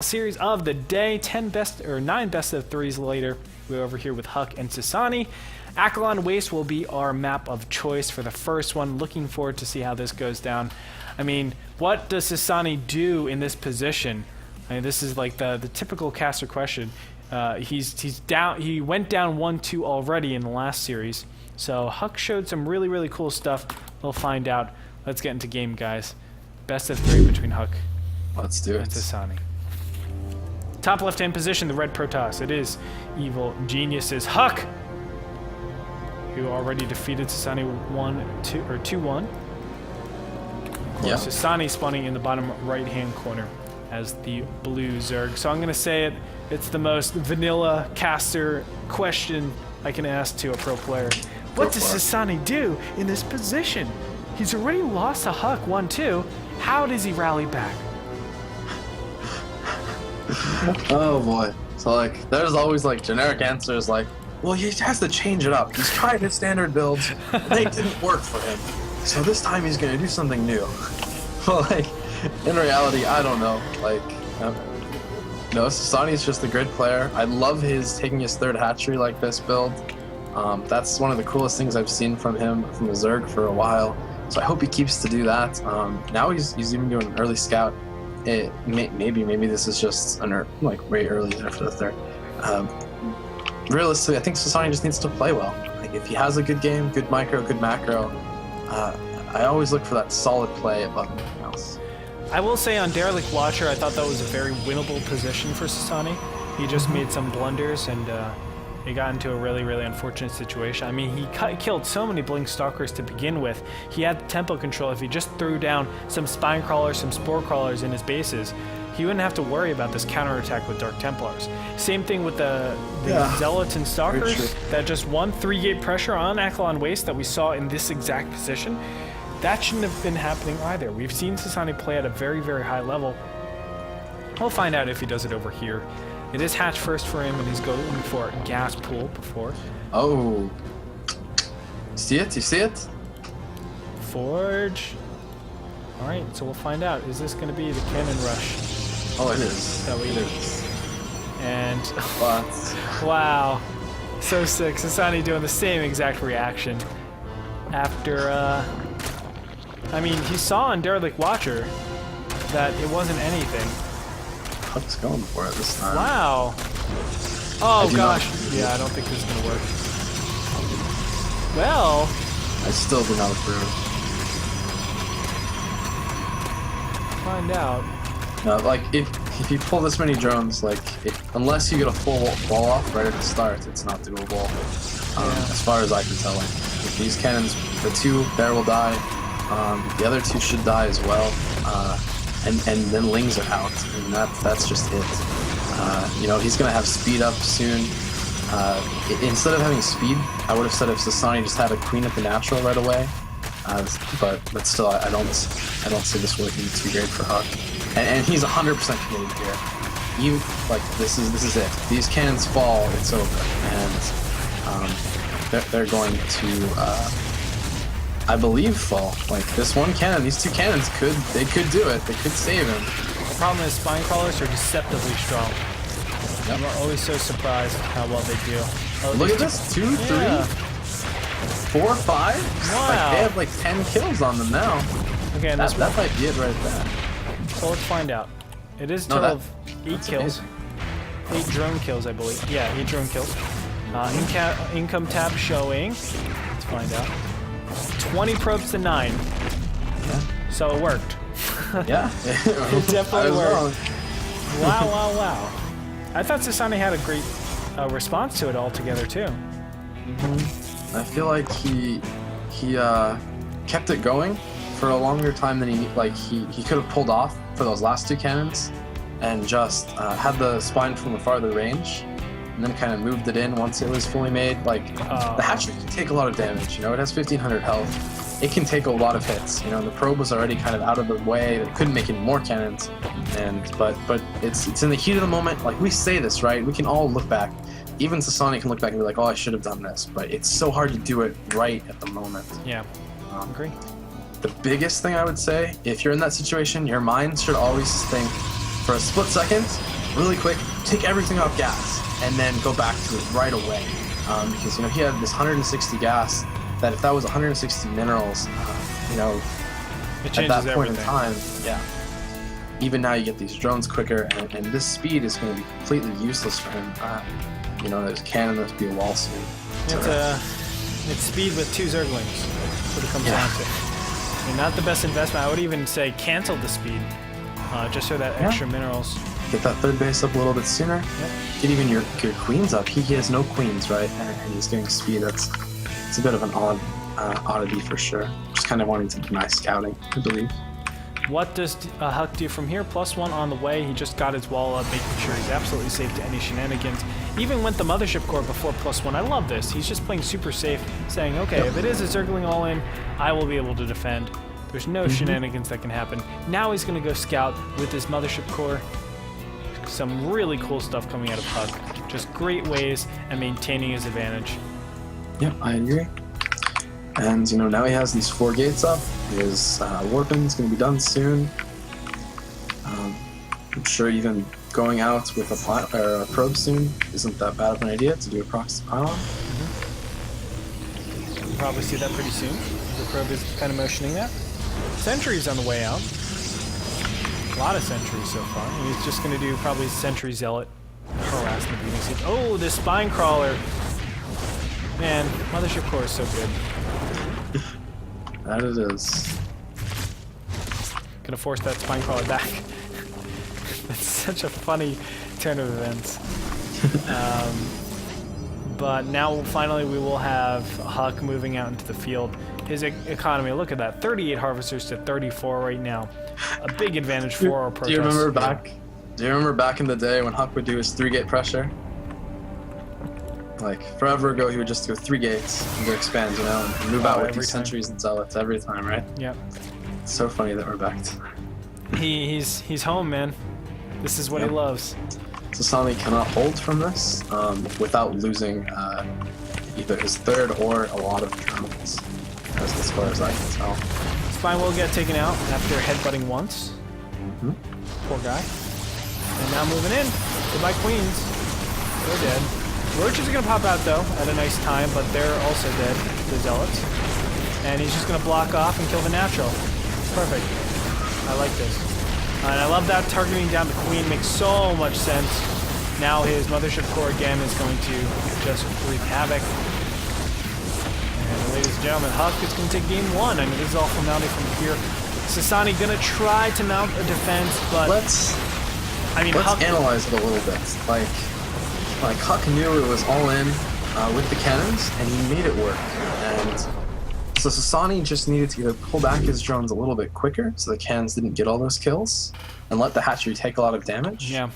Series of the day, 9 best of threes later. We're over here with Huck and Ssanaee. Acheron Waste will be our map of choice for the first one. Looking forward to see how this goes down. I mean, what does Ssanaee do in this position? I mean, this is like the typical caster question. He's down. He went down 1-2 already in the last series. So Huck showed some really cool stuff. We'll find out. Let's get into game, guys. Best of 3 between Huck. Let's do it. And Ssanaee. Top left-hand position, the red Protoss. It is Evil Geniuses. Huck, who already defeated Ssanaee 2-1. Of course, Ssanaee spawning in the bottom right-hand corner as the blue Zerg. So I'm going to say it. It's the most vanilla caster question I can ask to a pro player. What does Ssanaee do in this position? He's already lost to Huck 1-2. How does he rally back? Oh boy. So like, there's always like generic answers like, well, he has to change it up. He's tried his standard builds, and they didn't work for him. So this time he's gonna do something new. Well, like, in reality, I don't know. Like, no, Ssanaee's just a good player. I love taking his third hatchery like this build. That's one of the coolest things I've seen from him, from the Zerg for a while. So I hope he keeps to do that. Now he's even doing an early scout. Maybe this is just like way early there for the third. Realistically, I think Ssanaee just needs to play well. Like if he has a good game, good micro, good macro, I always look for that solid play above anything else. I will say on Derelict Watcher, I thought that was a very winnable position for Ssanaee. He just made some blunders and he got into a really unfortunate situation. I mean, he killed so many Blink Stalkers to begin with. He had tempo control. If he just threw down some Spine Crawlers, some Spore Crawlers in his bases, he wouldn't have to worry about this counterattack with Dark Templars. Same thing with the Zealots and Stalkers that just won 3-gate pressure on Acheron Waste that we saw in this exact position. That shouldn't have been happening either. We've seen Ssanaee play at a very high level. We'll find out if he does it over here. It is hatch first for him, and he's going for gas pool before. Oh. See it? You see it? Forge. Alright, so we'll find out. Is this going to be the cannon rush? Oh, it is. That we it do. is. And What? wow. So sick. Ssanaee doing the same exact reaction. After, I mean, he saw on Derelict Watcher that it wasn't anything. Huck's going for it this time. Wow. Oh gosh. Yeah, I don't think this is gonna work. Well, I still do not approve. find out. No, like if you pull this many drones, like unless you get a full wall off right at the start, it's not doable. As far as I can tell, like if these cannons, the 2 there will die. The other 2 should die as well. And then Lings are out, and that's just it. You know, he's gonna have speed up soon. Instead of having speed, I would have said if Ssanaee just had a queen at the natural right away. But still, I don't see this working too great for Huck. And he's 100% committed here. Like this is it. These cannons fall, it's over, and they're going to. I believe fall. Like this one cannon, these 2 cannons could do it. They could save him. The problem is Spine Crawlers are deceptively strong. Yep. I'm always so surprised how well they do. Oh, Look at this, 2, 3, 4, 5. Wow. Like they have like 10 kills on them now. Okay, and that might be it right there. So let's find out. It is a total of 8 kills. Amazing. 8 drone kills, I believe. Yeah, 8 drone kills. Income tab showing. Let's find out. 20 probes to 9. Yeah. So it worked. Yeah. It definitely worked. Wrong. Wow. I thought Ssanaee had a great response to it altogether too. I feel like he kept it going for a longer time than he could have pulled off for those last 2 cannons, and just had the spine from a farther range, and then kind of moved it in once it was fully made. Like the hatchery can take a lot of damage. You know, it has 1500 health. It can take a lot of hits. You know, the probe was already kind of out of the way. They couldn't make any more cannons, but it's in the heat of the moment. Like we say this, right? We can all look back. Even Ssanaee can look back and be like, oh, I should have done this. But it's so hard to do it right at the moment. Yeah, agree. The biggest thing I would say, if you're in that situation, your mind should always think for a split second, really quick, take everything off gas, and then go back to it right away. Because, you know, he had this 160 gas, that if that was 160 minerals, you know, It at changes that point everything. in time, yeah. Even now you get these drones quicker, and this speed is going to be completely useless for him. You know, there's cannon, there's be a wall soon. It's speed with 2 Zerglings. That's what it comes Yeah. down to. I mean, not the best investment. I would even say cancel the speed, just so that extra minerals. Get that third base up a little bit sooner. Yep. Get even your queens up. He has no queens, right? And he's getting speed. It's a bit of an oddity for sure. Just kind of wanting to deny scouting, I believe. What does Huck do from here? +1 on the way. He just got his wall up, making sure he's absolutely safe to any shenanigans. Even went the Mothership Core before +1. I love this. He's just playing super safe, saying, okay, if it is a Zergling all-in, I will be able to defend. There's no shenanigans that can happen. Now he's going to go scout with his Mothership Core. Some really cool stuff coming out of Huck. Just great ways at maintaining his advantage. Yep, I agree. And, you know, now he has these 4 gates up. His warping's going to be done soon. I'm sure even going out with a probe soon isn't that bad of an idea to do a proxy pylon. We'll probably see that pretty soon. The probe is kind of motioning that. Sentry's on the way out. A lot of sentries so far. And he's just going to do probably Sentry Zealot. Harass the beating seat. Oh, this Spine Crawler. Man, Mothership Core is so good. That it is. Gonna force that Spine Crawler back. That's such a funny turn of events. But now finally we will have Huck moving out into the field. His economy, look at that, 38 harvesters to 34 right now. A big advantage for our protoss. Do you remember back in the day when Huck would do his 3-gate pressure? Like forever ago, he would just go 3 gates and go expand, you know, and move out with these sentries and zealots every time, right? Yep. It's so funny that we're back to that. He's home, man. This is what he loves. Ssanaee cannot hold from this without losing either his 3rd or a lot of drones, as far as I can tell. Spine will get taken out after headbutting once. Poor guy. And now moving in. Goodbye, Queens. They're dead. Roaches are going to pop out, though, at a nice time, but they're also dead, the Zealots. And he's just going to block off and kill the natural. Perfect. I like this. And I love that targeting down the Queen makes so much sense. Now his Mothership Core again is going to just wreak havoc. And ladies and gentlemen, Huck is going to take game 1. I mean, this is all formality from here. Ssanaee going to try to mount a defense, but... Let's analyze it a little bit. Like Huck knew it was all in with the cannons, and he made it work. And so Ssanaee just needed to either pull back his drones a little bit quicker, so the cannons didn't get all those kills, and let the hatchery take a lot of damage. Yeah.